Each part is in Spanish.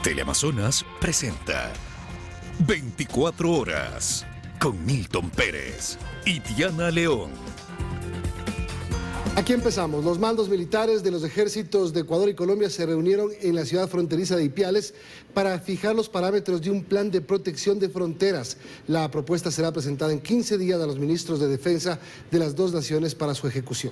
Teleamazonas presenta 24 horas con Milton Pérez y Diana León. Aquí empezamos. Los mandos militares de los ejércitos de Ecuador y Colombia se reunieron en la ciudad fronteriza de Ipiales para fijar los parámetros de un plan de protección de fronteras. La propuesta será presentada en 15 días a los ministros de defensa de las dos naciones para su ejecución.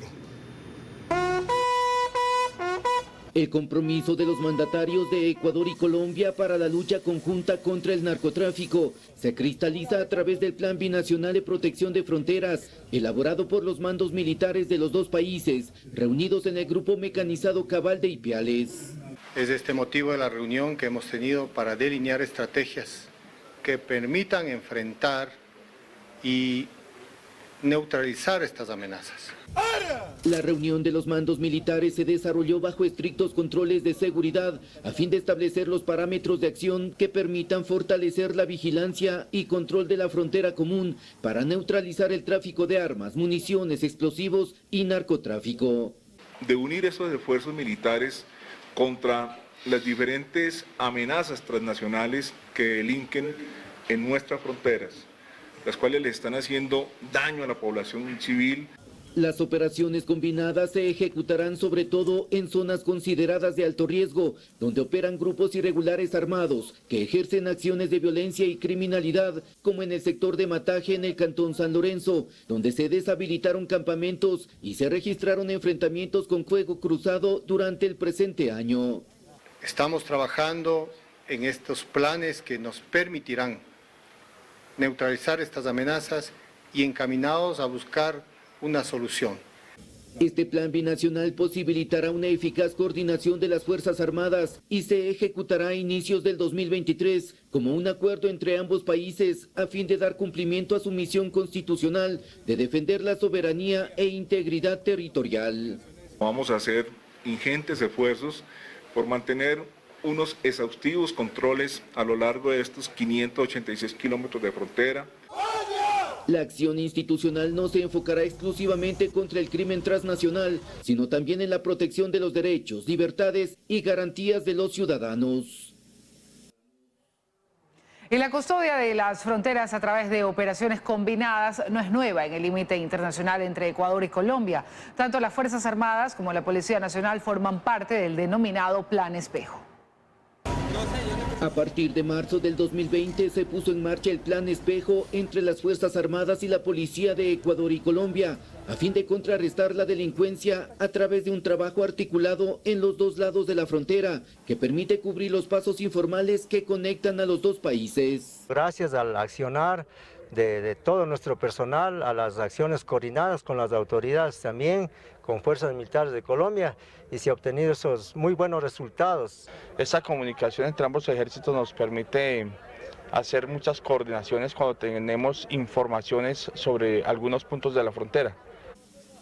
El compromiso de los mandatarios de Ecuador y Colombia para la lucha conjunta contra el narcotráfico se cristaliza a través del Plan Binacional de Protección de Fronteras, elaborado por los mandos militares de los dos países, reunidos en el Grupo Mecanizado Cabal de Ipiales. Es este motivo de la reunión que hemos tenido para delinear estrategias que permitan enfrentar y neutralizar estas amenazas. La reunión de los mandos militares se desarrolló bajo estrictos controles de seguridad a fin de establecer los parámetros de acción que permitan fortalecer la vigilancia y control de la frontera común para neutralizar el tráfico de armas, municiones, explosivos y narcotráfico. De unir esos esfuerzos militares contra las diferentes amenazas transnacionales que delinquen en nuestras fronteras, las cuales le están haciendo daño a la población civil. Las operaciones combinadas se ejecutarán sobre todo en zonas consideradas de alto riesgo, donde operan grupos irregulares armados que ejercen acciones de violencia y criminalidad, como en el sector de Mataje en el Cantón San Lorenzo, donde se deshabilitaron campamentos y se registraron enfrentamientos con fuego cruzado durante el presente año. Estamos trabajando en estos planes que nos permitirán neutralizar estas amenazas y encaminados a buscar una solución. Este plan binacional posibilitará una eficaz coordinación de las Fuerzas Armadas y se ejecutará a inicios del 2023 como un acuerdo entre ambos países a fin de dar cumplimiento a su misión constitucional de defender la soberanía e integridad territorial. Vamos a hacer ingentes esfuerzos por mantener unos exhaustivos controles a lo largo de estos 586 kilómetros de frontera. La acción institucional no se enfocará exclusivamente contra el crimen transnacional, sino también en la protección de los derechos, libertades y garantías de los ciudadanos. Y la custodia de las fronteras a través de operaciones combinadas no es nueva en el límite internacional entre Ecuador y Colombia. Tanto las Fuerzas Armadas como la Policía Nacional forman parte del denominado Plan Espejo. A partir de marzo del 2020 se puso en marcha el Plan Espejo entre las Fuerzas Armadas y la Policía de Ecuador y Colombia, a fin de contrarrestar la delincuencia a través de un trabajo articulado en los dos lados de la frontera, que permite cubrir los pasos informales que conectan a los dos países. Gracias al accionar de todo nuestro personal, a las acciones coordinadas con las autoridades también, con fuerzas militares de Colombia, y se han obtenido esos muy buenos resultados. Esta comunicación entre ambos ejércitos nos permite hacer muchas coordinaciones cuando tenemos informaciones sobre algunos puntos de la frontera.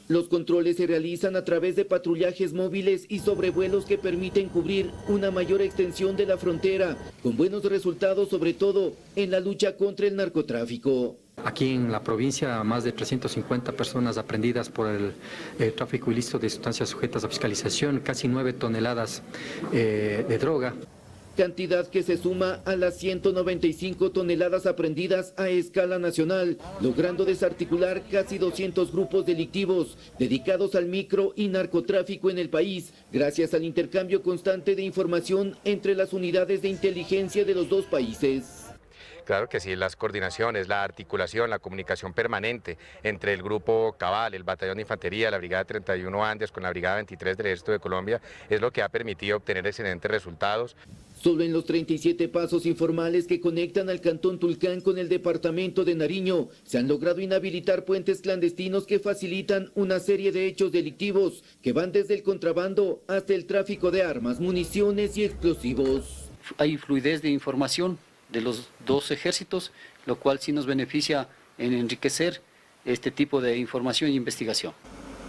Los controles se realizan a través de patrullajes móviles y sobrevuelos que permiten cubrir una mayor extensión de la frontera, con buenos resultados sobre todo en la lucha contra el narcotráfico. Aquí en la provincia, más de 350 personas aprehendidas por el tráfico ilícito de sustancias sujetas a fiscalización, casi 9 toneladas de droga. Cantidad que se suma a las 195 toneladas aprehendidas a escala nacional, logrando desarticular casi 200 grupos delictivos dedicados al micro y narcotráfico en el país, gracias al intercambio constante de información entre las unidades de inteligencia de los dos países. Claro que sí, las coordinaciones, la articulación, la comunicación permanente entre el Grupo Cabal, el Batallón de Infantería, la Brigada 31 Andes con la Brigada 23 del Ejército de Colombia es lo que ha permitido obtener excelentes resultados. Solo en los 37 pasos informales que conectan al Cantón Tulcán con el departamento de Nariño, se han logrado inhabilitar puentes clandestinos que facilitan una serie de hechos delictivos que van desde el contrabando hasta el tráfico de armas, municiones y explosivos. Hay fluidez de información de los dos ejércitos, lo cual sí nos beneficia en enriquecer este tipo de información e investigación.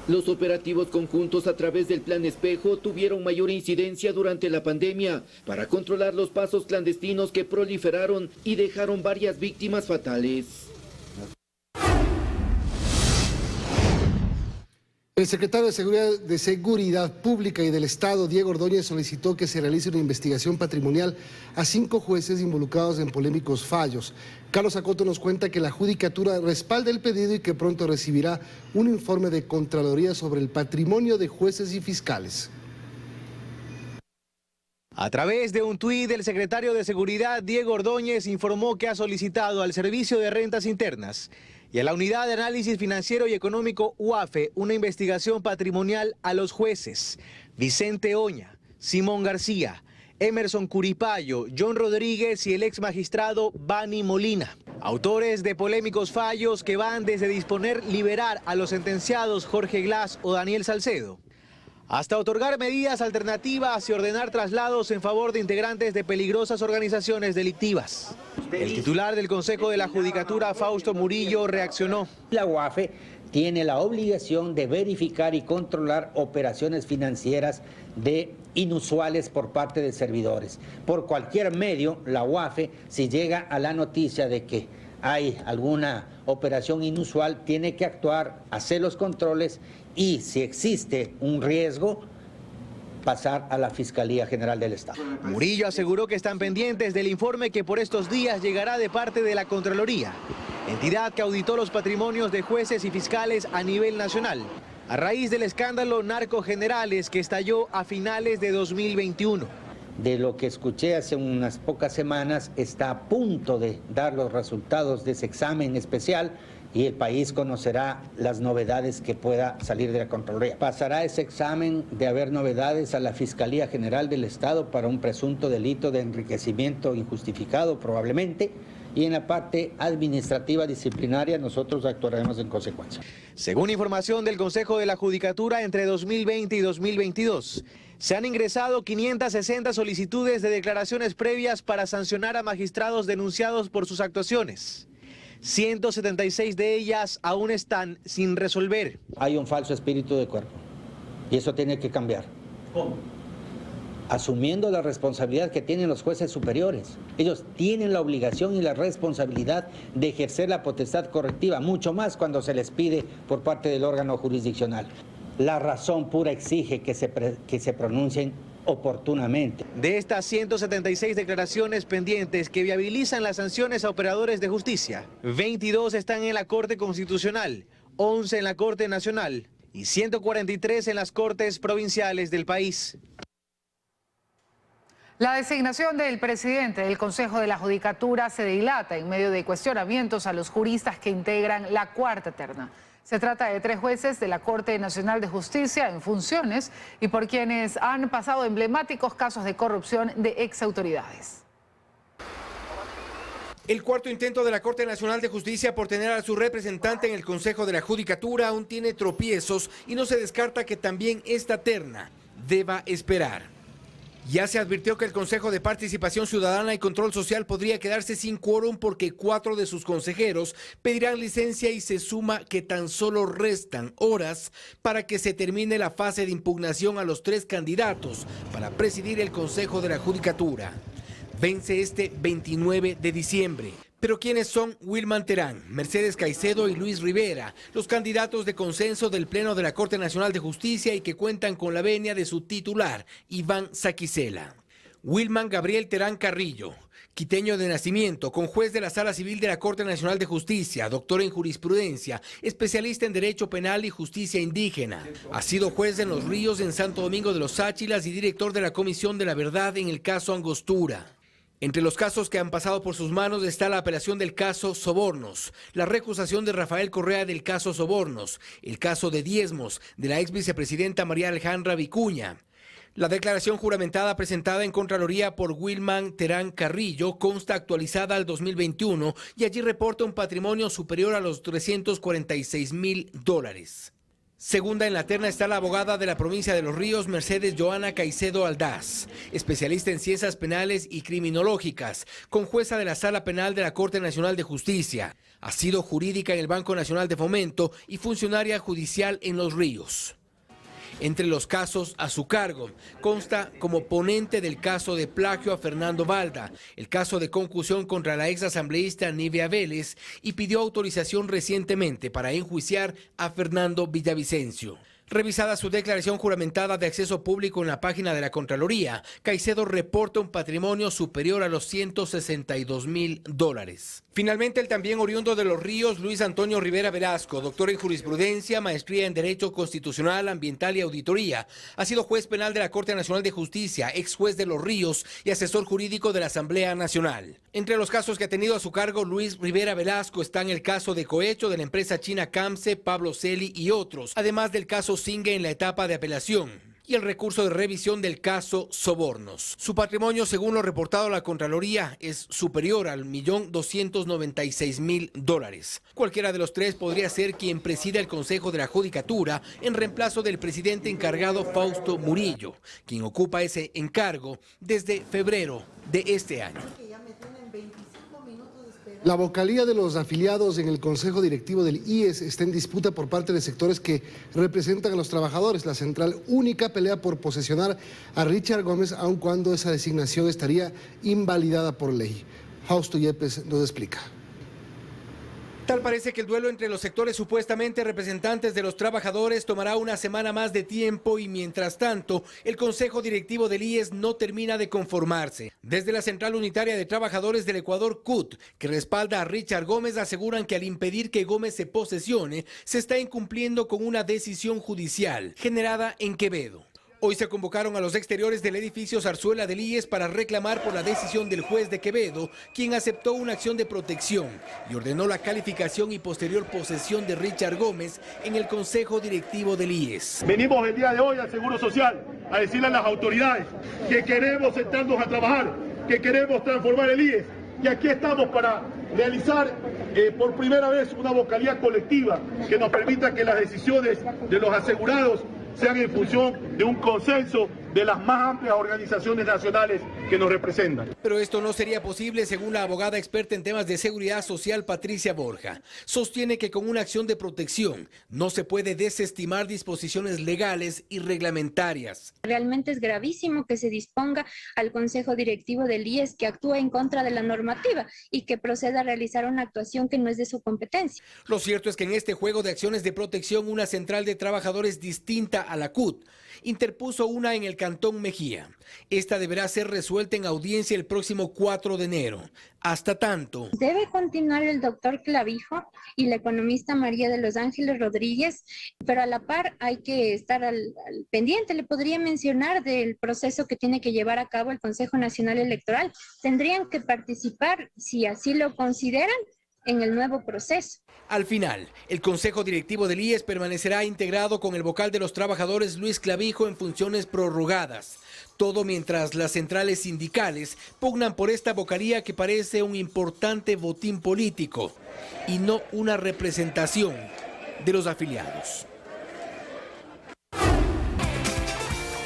Los operativos conjuntos a través del Plan Espejo tuvieron mayor incidencia durante la pandemia para controlar los pasos clandestinos que proliferaron y dejaron varias víctimas fatales. El secretario de Seguridad Pública y del Estado, Diego Ordóñez, solicitó que se realice una investigación patrimonial a 5 jueces involucrados en polémicos fallos. Carlos Acoto nos cuenta que la Judicatura respalda el pedido y que pronto recibirá un informe de Contraloría sobre el patrimonio de jueces y fiscales. A través de un tuit, el secretario de Seguridad, Diego Ordóñez, informó que ha solicitado al Servicio de Rentas Internas y a la Unidad de Análisis Financiero y Económico UAFE una investigación patrimonial a los jueces Vicente Oña, Simón García, Emerson Curipayo, John Rodríguez y el ex magistrado Bani Molina, autores de polémicos fallos que van desde disponer liberar a los sentenciados Jorge Glass o Daniel Salcedo, hasta otorgar medidas alternativas y ordenar traslados en favor de integrantes de peligrosas organizaciones delictivas. El titular del Consejo de la Judicatura, Fausto Murillo, reaccionó. La UAFE tiene la obligación de verificar y controlar operaciones financieras inusuales por parte de servidores. Por cualquier medio, la UAFE, si llega a la noticia de que hay alguna operación inusual, tiene que actuar, hacer los controles y, si existe un riesgo, pasar a la Fiscalía General del Estado. Murillo aseguró que están pendientes del informe que por estos días llegará de parte de la Contraloría, entidad que auditó los patrimonios de jueces y fiscales a nivel nacional, a raíz del escándalo Narcogenerales que estalló a finales de 2021. De lo que escuché hace unas pocas semanas, está a punto de dar los resultados de ese examen especial y el país conocerá las novedades que pueda salir de la Contraloría. Pasará ese examen de haber novedades a la Fiscalía General del Estado para un presunto delito de enriquecimiento injustificado probablemente, y en la parte administrativa disciplinaria nosotros actuaremos en consecuencia. Según información del Consejo de la Judicatura, entre 2020 y 2022, se han ingresado 560 solicitudes de declaraciones previas para sancionar a magistrados denunciados por sus actuaciones. 176 de ellas aún están sin resolver. Hay un falso espíritu de cuerpo y eso tiene que cambiar. ¿Cómo? Asumiendo la responsabilidad que tienen los jueces superiores. Ellos tienen la obligación y la responsabilidad de ejercer la potestad correctiva, mucho más cuando se les pide por parte del órgano jurisdiccional. La razón pura exige que se pronuncien oportunamente. De estas 176 declaraciones pendientes que viabilizan las sanciones a operadores de justicia, 22 están en la Corte Constitucional, 11 en la Corte Nacional y 143 en las Cortes Provinciales del país. La designación del presidente del Consejo de la Judicatura se dilata en medio de cuestionamientos a los juristas que integran la cuarta terna. Se trata de 3 jueces de la Corte Nacional de Justicia en funciones y por quienes han pasado emblemáticos casos de corrupción de exautoridades. El cuarto intento de la Corte Nacional de Justicia por tener a su representante en el Consejo de la Judicatura aún tiene tropiezos y no se descarta que también esta terna deba esperar. Ya se advirtió que el Consejo de Participación Ciudadana y Control Social podría quedarse sin quórum porque 4 de sus consejeros pedirán licencia y se suma que tan solo restan horas para que se termine la fase de impugnación a los 3 candidatos para presidir el Consejo de la Judicatura. Vence este 29 de diciembre. Pero ¿quiénes son Wilman Terán, Mercedes Caicedo y Luis Rivera, los candidatos de consenso del Pleno de la Corte Nacional de Justicia y que cuentan con la venia de su titular, Iván Saquicela? Wilman Gabriel Terán Carrillo, quiteño de nacimiento, conjuez de la Sala Civil de la Corte Nacional de Justicia, doctor en jurisprudencia, especialista en Derecho Penal y Justicia Indígena. Ha sido juez en Los Ríos, en Santo Domingo de los Áchilas y director de la Comisión de la Verdad en el caso Angostura. Entre los casos que han pasado por sus manos está la apelación del caso Sobornos, la recusación de Rafael Correa del caso Sobornos, el caso de diezmos de la ex vicepresidenta María Alejandra Vicuña. La declaración juramentada presentada en Contraloría por Wilman Terán Carrillo consta actualizada al 2021 y allí reporta un patrimonio superior a los $346,000. Segunda en la terna está la abogada de la provincia de Los Ríos, Mercedes Joana Caicedo Aldaz, especialista en ciencias penales y criminológicas, conjueza de la Sala Penal de la Corte Nacional de Justicia. Ha sido jurídica en el Banco Nacional de Fomento y funcionaria judicial en Los Ríos. Entre los casos a su cargo, consta como ponente del caso de plagio a Fernando Balda, el caso de concusión contra la ex asambleísta Nivea Vélez y pidió autorización recientemente para enjuiciar a Fernando Villavicencio. Revisada su declaración juramentada de acceso público en la página de la Contraloría, Caicedo reporta un patrimonio superior a los $162.000. Finalmente, el también oriundo de Los Ríos, Luis Antonio Rivera Velasco, doctor en jurisprudencia, maestría en Derecho Constitucional, Ambiental y Auditoría, ha sido juez penal de la Corte Nacional de Justicia, ex juez de Los Ríos y asesor jurídico de la Asamblea Nacional. Entre los casos que ha tenido a su cargo Luis Rivera Velasco están el caso de cohecho de la empresa china Camse, Pablo Celi y otros, además del caso Singue en la etapa de apelación y el recurso de revisión del caso Sobornos. Su patrimonio, según lo reportado a la Contraloría, es superior al $1.296.000. Cualquiera de los tres podría ser quien presida el Consejo de la Judicatura en reemplazo del presidente encargado Fausto Murillo, quien ocupa ese encargo desde febrero de este año. La vocalía de los afiliados en el Consejo Directivo del IES está en disputa por parte de sectores que representan a los trabajadores. La Central Única pelea por posesionar a Richard Gómez, aun cuando esa designación estaría invalidada por ley. Fausto Yepes nos explica. Tal parece que el duelo entre los sectores supuestamente representantes de los trabajadores tomará una semana más de tiempo y mientras tanto el Consejo Directivo del IES no termina de conformarse. Desde la Central Unitaria de Trabajadores del Ecuador, CUT, que respalda a Richard Gómez, aseguran que al impedir que Gómez se posesione, se está incumpliendo con una decisión judicial generada en Quevedo. Hoy se convocaron a los exteriores del edificio Zarzuela del IES para reclamar por la decisión del juez de Quevedo, quien aceptó una acción de protección y ordenó la calificación y posterior posesión de Richard Gómez en el Consejo Directivo del IES. Venimos el día de hoy al Seguro Social a decirle a las autoridades que queremos sentarnos a trabajar, que queremos transformar el IES, y aquí estamos para realizar por primera vez una vocalía colectiva que nos permita que las decisiones de los asegurados sean en función de un consenso de las más amplias organizaciones nacionales que nos representan. Pero esto no sería posible según la abogada experta en temas de seguridad social Patricia Borja. Sostiene que con una acción de protección no se puede desestimar disposiciones legales y reglamentarias. Realmente es gravísimo que se disponga al Consejo Directivo del IES que actúe en contra de la normativa y que proceda a realizar una actuación que no es de su competencia. Lo cierto es que en este juego de acciones de protección, una central de trabajadores distinta a la CUT interpuso una en el Cantón Mejía. Esta deberá ser resuelta en audiencia el próximo 4 de enero. Hasta tanto, debe continuar el doctor Clavijo y la economista María de los Ángeles Rodríguez, pero a la par hay que estar al pendiente. Le podría mencionar del proceso que tiene que llevar a cabo el Consejo Nacional Electoral. Tendrían que participar, si así lo consideran, en el nuevo proceso. Al final, el Consejo Directivo del IES permanecerá integrado con el vocal de los trabajadores Luis Clavijo en funciones prorrogadas. Todo mientras las centrales sindicales pugnan por esta vocalía que parece un importante botín político y no una representación de los afiliados.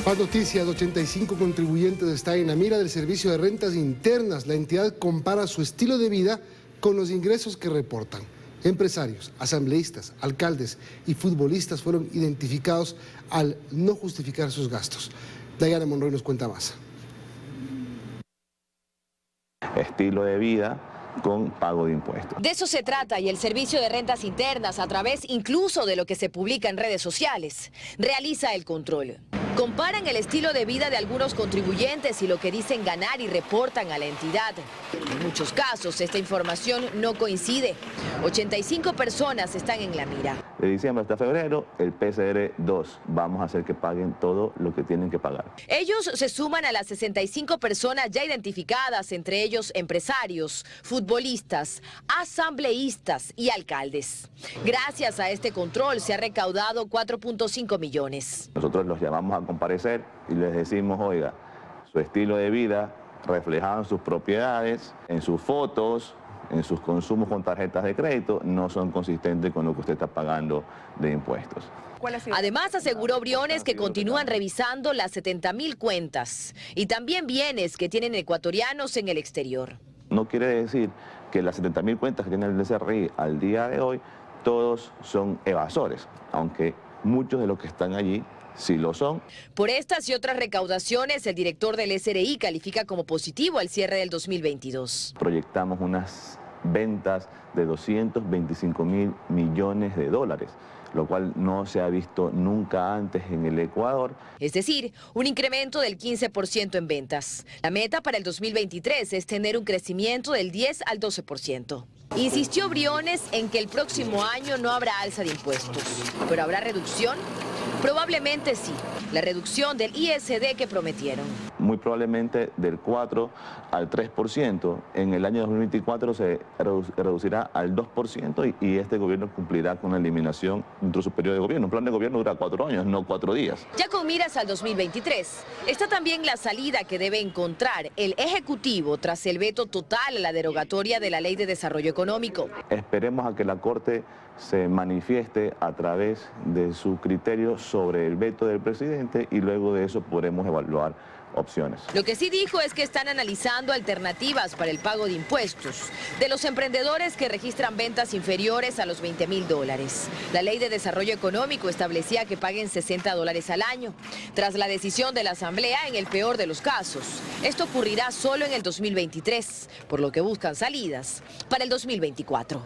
Más noticias, 85 contribuyentes están en la mira del Servicio de Rentas Internas. La entidad compara su estilo de vida con los ingresos que reportan. Empresarios, asambleístas, alcaldes y futbolistas fueron identificados al no justificar sus gastos. Dayana Monroy nos cuenta más. Estilo de vida con pago de impuestos. De eso se trata y el Servicio de Rentas Internas, a través incluso de lo que se publica en redes sociales, realiza el control. Comparan el estilo de vida de algunos contribuyentes y lo que dicen ganar y reportan a la entidad. En muchos casos esta información no coincide. 85 personas están en la mira. De diciembre hasta febrero, el PCR 2. Vamos a hacer que paguen todo lo que tienen que pagar. Ellos se suman a las 65 personas ya identificadas, entre ellos empresarios, futbolistas, asambleístas y alcaldes. Gracias a este control se ha recaudado 4.5 millones. Nosotros los llamamos a comparecer y les decimos, oiga, su estilo de vida reflejado en sus propiedades, en sus fotos, en sus consumos con tarjetas de crédito, no son consistentes con lo que usted está pagando de impuestos. Además, aseguró Briones que continúan revisando las 70.000 cuentas y también bienes que tienen ecuatorianos en el exterior. No quiere decir que las 70.000 cuentas que tiene el SRI al día de hoy, todos son evasores, aunque muchos de los que están allí sí lo son. Por estas y otras recaudaciones, el director del SRI califica como positivo al cierre del 2022. Proyectamos unas ventas de 225.000 millones de dólares, lo cual no se ha visto nunca antes en el Ecuador. Es decir, un incremento del 15% en ventas. La meta para el 2023 es tener un crecimiento del 10 al 12%. Insistió Briones en que el próximo año no habrá alza de impuestos. ¿Pero habrá reducción? Probablemente sí. La reducción del ISD que prometieron. Muy probablemente del 4 al 3%. En el año 2024 se reducirá al 2% y este gobierno cumplirá con la eliminación de su periodo de gobierno. Un plan de gobierno dura 4 años, no 4 días. Ya con miras al 2023, está también la salida que debe encontrar el Ejecutivo tras el veto total a la derogatoria de la Ley de Desarrollo Económico. Esperemos a que la Corte se manifieste a través de su criterio sobre el veto del presidente y luego de eso podremos evaluar opciones. Lo que sí dijo es que están analizando alternativas para el pago de impuestos de los emprendedores que registran ventas inferiores a los $20.000. La Ley de Desarrollo Económico establecía que paguen $60 al año. Tras la decisión de la Asamblea, en el peor de los casos, esto ocurrirá solo en el 2023, por lo que buscan salidas para el 2024.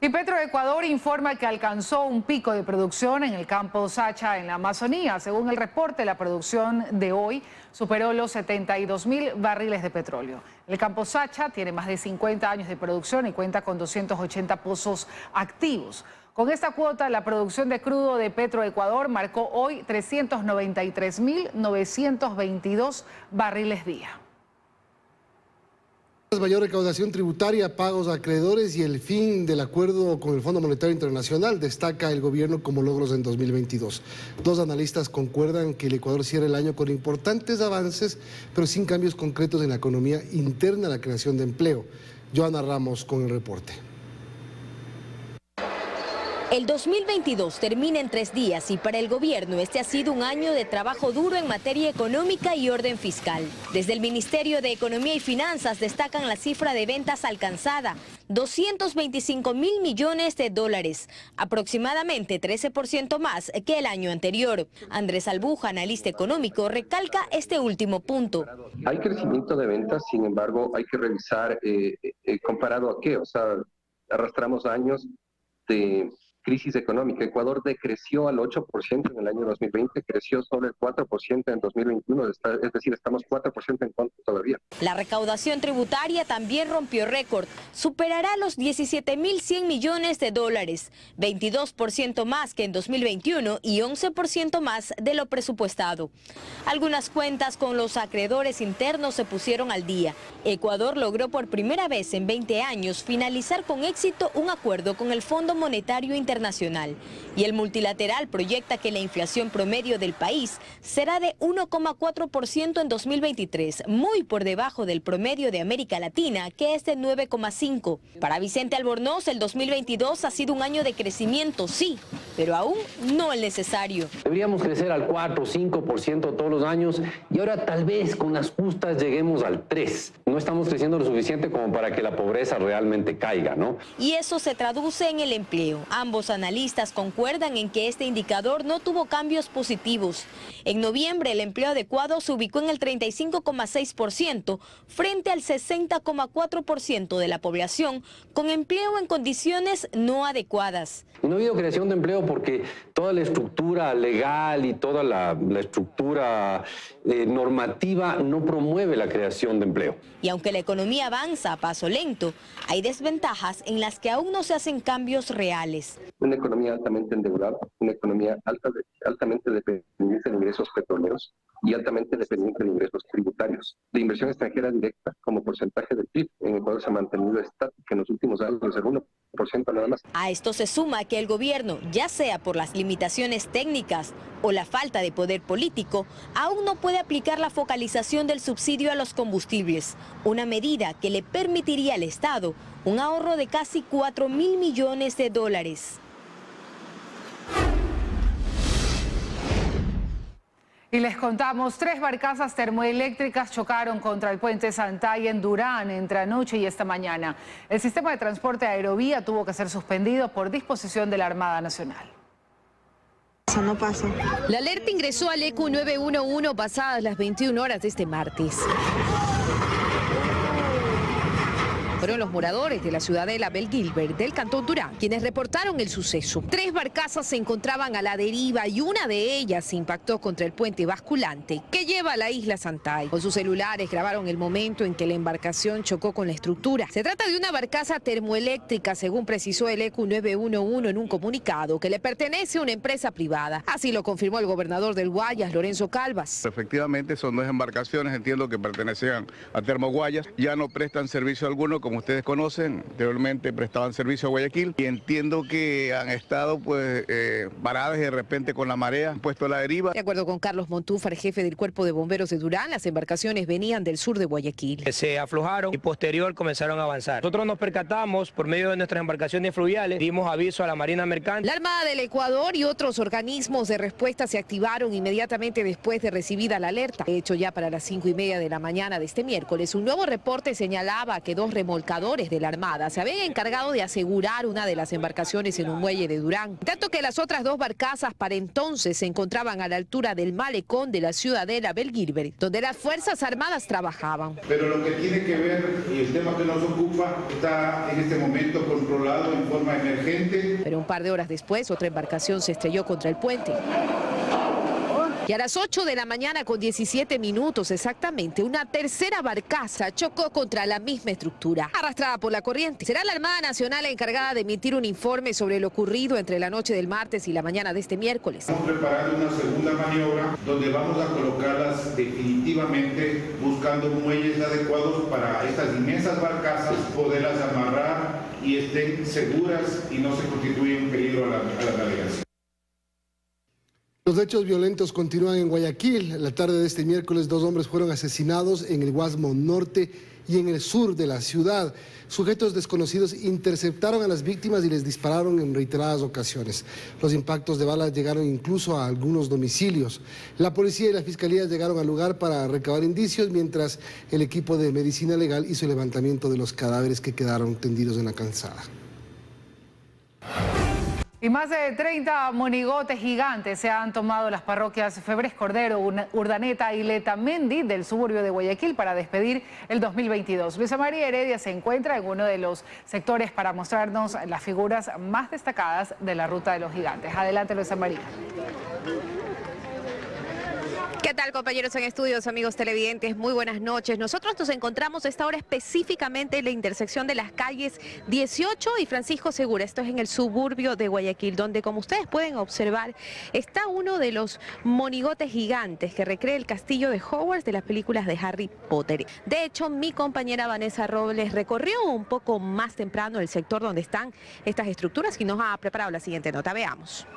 Y Petroecuador informa que alcanzó un pico de producción en el campo Sacha en la Amazonía. Según el reporte, la producción de hoy superó los 72.000 barriles de petróleo. El campo Sacha tiene más de 50 años de producción y cuenta con 280 pozos activos. Con esta cuota, la producción de crudo de Petroecuador marcó hoy 393.922 barriles día. Mayor recaudación tributaria, pagos a acreedores y el fin del acuerdo con el Fondo Monetario Internacional destaca el gobierno como logros en 2022. Dos analistas concuerdan que el Ecuador cierra el año con importantes avances, pero sin cambios concretos en la economía interna, la creación de empleo. Joana Ramos con el reporte. El 2022 termina en 3 días y para el gobierno este ha sido un año de trabajo duro en materia económica y orden fiscal. Desde el Ministerio de Economía y Finanzas destacan la cifra de ventas alcanzada, 225.000 millones de dólares, aproximadamente 13% más que el año anterior. Andrés Albuja, analista económico, recalca este último punto. Hay crecimiento de ventas, sin embargo, hay que revisar comparado a qué, o sea, arrastramos años de crisis económica. Ecuador decreció al 8% en el año 2020, creció solo el 4% en 2021, es decir, estamos 4% en contra todavía. La recaudación tributaria también rompió récord, superará los 17.100 millones de dólares, 22% más que en 2021 y 11% más de lo presupuestado. Algunas cuentas con los acreedores internos se pusieron al día. Ecuador logró por primera vez en 20 años finalizar con éxito un acuerdo con el Fondo Monetario Internacional y el multilateral proyecta que la inflación promedio del país será de 1,4% en 2023, muy por debajo del promedio de América Latina, que es de 9,5%. Para Vicente Albornoz, el 2022 ha sido un año de crecimiento, sí, pero aún no el necesario. Deberíamos crecer al 4 o 5% todos los años y ahora tal vez con las justas lleguemos al 3%. No estamos creciendo lo suficiente como para que la pobreza realmente caiga, ¿no? Y eso se traduce en el empleo. Ambos analistas concuerdan en que este indicador no tuvo cambios positivos. En noviembre, el empleo adecuado se ubicó en el 35,6% frente al 60,4% de la población con empleo en condiciones no adecuadas. No ha habido creación de empleo porque toda la estructura legal y toda la estructura normativa no promueve la creación de empleo. Y aunque la economía avanza a paso lento, hay desventajas en las que aún no se hacen cambios reales. Una economía altamente endeudada, una economía altamente dependiente de ingresos petroleros y altamente dependiente de ingresos tributarios. De inversión extranjera directa como porcentaje del PIB en Ecuador se ha mantenido estática en los últimos años, el 1% nada más. A esto se suma que el gobierno, ya sea por las limitaciones técnicas o la falta de poder político, aún no puede aplicar la focalización del subsidio a los combustibles, una medida que le permitiría al Estado un ahorro de casi 4.000 millones de dólares. Y les contamos, 3 barcazas termoeléctricas chocaron contra el puente Santay en Durán entre anoche y esta mañana. El sistema de transporte aerovía tuvo que ser suspendido por disposición de la Armada Nacional. Eso no pasó. La alerta ingresó al ECU 911 pasadas las 21 horas de este martes. Fueron los moradores de la ciudadela Bel-Gilbert del cantón Durán quienes reportaron el suceso. 3 barcazas se encontraban a la deriva y una de ellas impactó contra el puente basculante que lleva a la isla Santay. Con sus celulares grabaron el momento en que la embarcación chocó con la estructura. Se trata de una barcaza termoeléctrica, según precisó el ECU 911 en un comunicado, que le pertenece a una empresa privada. Así lo confirmó el gobernador del Guayas, Lorenzo Calvas. Efectivamente, son 2 embarcaciones, entiendo que pertenecían a Termoguayas. Ya no prestan servicio alguno, como ustedes conocen. Anteriormente prestaban servicio a Guayaquil y entiendo que han estado varadas y de repente con la marea han puesto a la deriva. De acuerdo con Carlos Montúfar, jefe del Cuerpo de Bomberos de Durán, las embarcaciones venían del sur de Guayaquil. Se aflojaron y posterior comenzaron a avanzar. Nosotros nos percatamos por medio de nuestras embarcaciones fluviales, dimos aviso a la Marina Mercante. La Armada del Ecuador y otros organismos de respuesta se activaron inmediatamente después de recibida la alerta. De hecho, ya para las 5:30 de la mañana de este miércoles, un nuevo reporte señalaba que 2 remolcadores de la Armada se habían encargado de asegurar una de las embarcaciones en un muelle de Durán, tanto que las otras 2 barcazas para entonces se encontraban a la altura del malecón de la ciudadela Bel-Gilbert, donde las Fuerzas Armadas trabajaban. Pero lo que tiene que ver y el tema que nos ocupa está en este momento controlado en forma emergente. Pero un par de horas después, otra embarcación se estrelló contra el puente. Y a las 8 de la mañana con 17 minutos exactamente, una tercera barcaza chocó contra la misma estructura, arrastrada por la corriente. Será la Armada Nacional la encargada de emitir un informe sobre lo ocurrido entre la noche del martes y la mañana de este miércoles. Estamos preparando una segunda maniobra donde vamos a colocarlas definitivamente buscando muelles adecuados para estas inmensas barcazas, poderlas amarrar y estén seguras y no se constituyan un peligro a la navegación. Los hechos violentos continúan en Guayaquil. La tarde de este miércoles 2 hombres fueron asesinados en el Guasmo Norte y en el sur de la ciudad. Sujetos desconocidos interceptaron a las víctimas y les dispararon en reiteradas ocasiones. Los impactos de balas llegaron incluso a algunos domicilios. La policía y la fiscalía llegaron al lugar para recabar indicios, mientras el equipo de medicina legal hizo el levantamiento de los cadáveres que quedaron tendidos en la calzada. Y más de 30 monigotes gigantes se han tomado las parroquias Febres Cordero, Urdaneta y Letamendi del suburbio de Guayaquil para despedir el 2022. Luisa María Heredia se encuentra en uno de los sectores para mostrarnos las figuras más destacadas de la ruta de los gigantes. Adelante, Luisa María. ¿Qué tal, compañeros en estudios, amigos televidentes? Muy buenas noches. Nosotros nos encontramos a esta hora específicamente en la intersección de las calles 18 y Francisco Segura. Esto es en el suburbio de Guayaquil, donde, como ustedes pueden observar, está uno de los monigotes gigantes que recrea el castillo de Hogwarts de las películas de Harry Potter. De hecho, mi compañera Vanessa Robles recorrió un poco más temprano el sector donde están estas estructuras y nos ha preparado la siguiente nota. Veamos.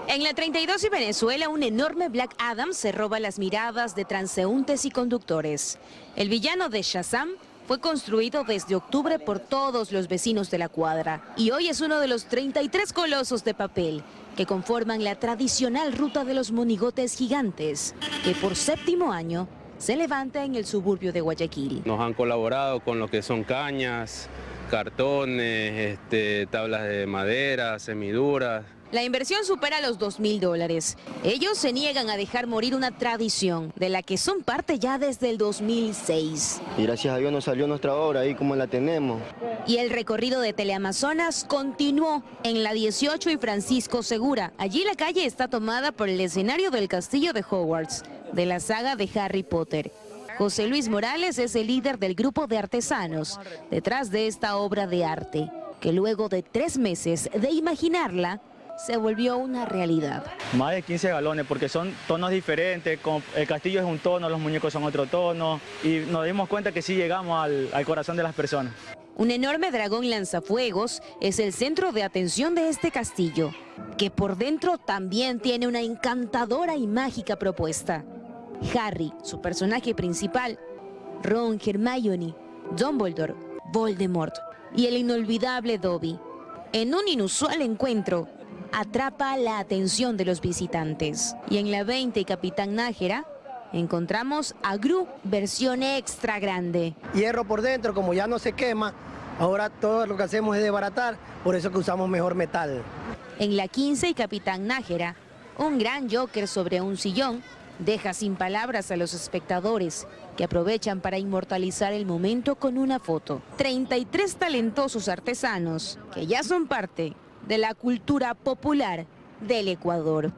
En la 32 y Venezuela, un enorme Black Adam se roba las miradas de transeúntes y conductores. El villano de Shazam fue construido desde octubre por todos los vecinos de la cuadra y hoy es uno de los 33 colosos de papel que conforman la tradicional ruta de los monigotes gigantes, que por 7º año se levanta en el suburbio de Guayaquil. Nos han colaborado con lo que son cañas, cartones, tablas de madera, semiduras. La inversión supera los $2.000. Ellos se niegan a dejar morir una tradición de la que son parte ya desde el 2006. Y gracias a Dios nos salió nuestra obra ahí como la tenemos. Y el recorrido de Teleamazonas continuó en la 18 y Francisco Segura. Allí la calle está tomada por el escenario del castillo de Hogwarts, de la saga de Harry Potter. José Luis Morales es el líder del grupo de artesanos detrás de esta obra de arte, que luego de 3 meses de imaginarla, se volvió una realidad. Más de 15 galones porque son tonos diferentes, el castillo es un tono, los muñecos son otro tono y nos dimos cuenta que sí llegamos al corazón de las personas. Un enorme dragón lanzafuegos es el centro de atención de este castillo, que por dentro también tiene una encantadora y mágica propuesta. Harry, su personaje principal, Ron, Hermione, Dumbledore, Voldemort y el inolvidable Dobby. En un inusual encuentro, atrapa la atención de los visitantes. Y en la 20 y Capitán Nájera encontramos a Gru versión extra grande. Hierro por dentro, como ya no se quema, ahora todo lo que hacemos es desbaratar, por eso que usamos mejor metal. En la 15 y Capitán Nájera, un gran Joker sobre un sillón deja sin palabras a los espectadores, que aprovechan para inmortalizar el momento con una foto. 33 talentosos artesanos que ya son parte de la cultura popular del Ecuador.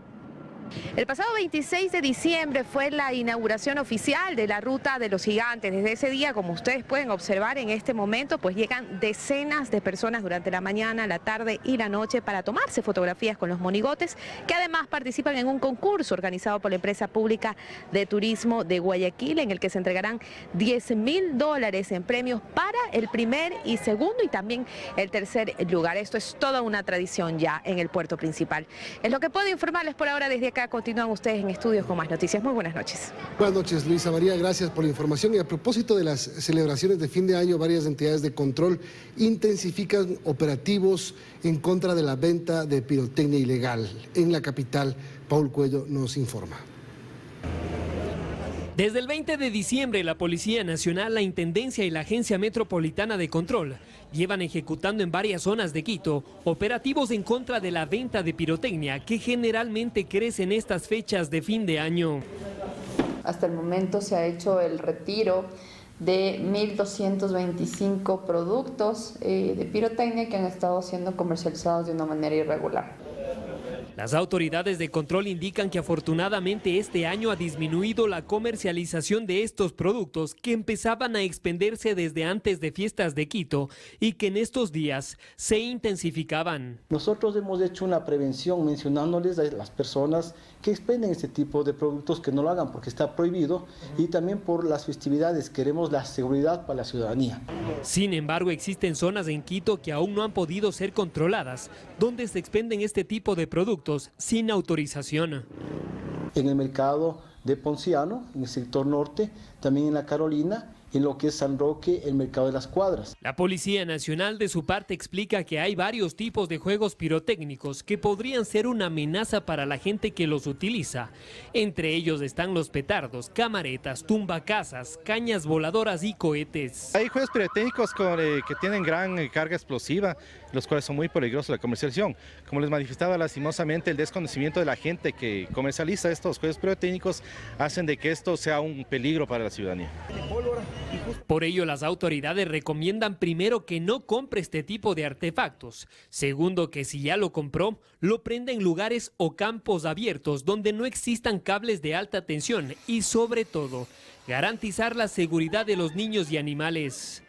El pasado 26 de diciembre fue la inauguración oficial de la Ruta de los Gigantes. Desde ese día, como ustedes pueden observar en este momento, pues llegan decenas de personas durante la mañana, la tarde y la noche para tomarse fotografías con los monigotes, que además participan en un concurso organizado por la empresa pública de turismo de Guayaquil, en el que se entregarán $10.000 en premios para el primer y segundo y también el tercer lugar. Esto es toda una tradición ya en el puerto principal. Es lo que puedo informarles por ahora desde acá. Continúan ustedes en estudios con más noticias. Muy buenas noches. Buenas noches, Luisa María. Gracias por la información. Y a propósito de las celebraciones de fin de año, varias entidades de control intensifican operativos en contra de la venta de pirotecnia ilegal. En la capital, Paul Cuello nos informa. Desde el 20 de diciembre, la Policía Nacional, la Intendencia y la Agencia Metropolitana de Control llevan ejecutando en varias zonas de Quito operativos en contra de la venta de pirotecnia, que generalmente crece en estas fechas de fin de año. Hasta el momento se ha hecho el retiro de 1.225 productos de pirotecnia que han estado siendo comercializados de una manera irregular. Las autoridades de control indican que afortunadamente este año ha disminuido la comercialización de estos productos que empezaban a expenderse desde antes de fiestas de Quito y que en estos días se intensificaban. Nosotros hemos hecho una prevención mencionándoles a las personas que expenden este tipo de productos que no lo hagan porque está prohibido, y también por las festividades queremos la seguridad para la ciudadanía. Sin embargo, existen zonas en Quito que aún no han podido ser controladas, donde se expenden este tipo de productos sin autorización. En el mercado de Ponciano, en el sector norte, también en la Carolina, en lo que es San Roque, el mercado de las Cuadras. La Policía Nacional de su parte explica que hay varios tipos de juegos pirotécnicos que podrían ser una amenaza para la gente que los utiliza. Entre ellos están los petardos, camaretas, tumbacasas, cañas voladoras y cohetes. Hay juegos pirotécnicos que tienen gran carga explosiva, los cuales son muy peligrosos la comercialización. Como les manifestaba, lastimosamente el desconocimiento de la gente que comercializa estos juegos pirotécnicos hacen de que esto sea un peligro para la ciudadanía. Por ello, las autoridades recomiendan primero que no compre este tipo de artefactos. Segundo, que si ya lo compró, lo prenda en lugares o campos abiertos donde no existan cables de alta tensión y, sobre todo, garantizar la seguridad de los niños y animales.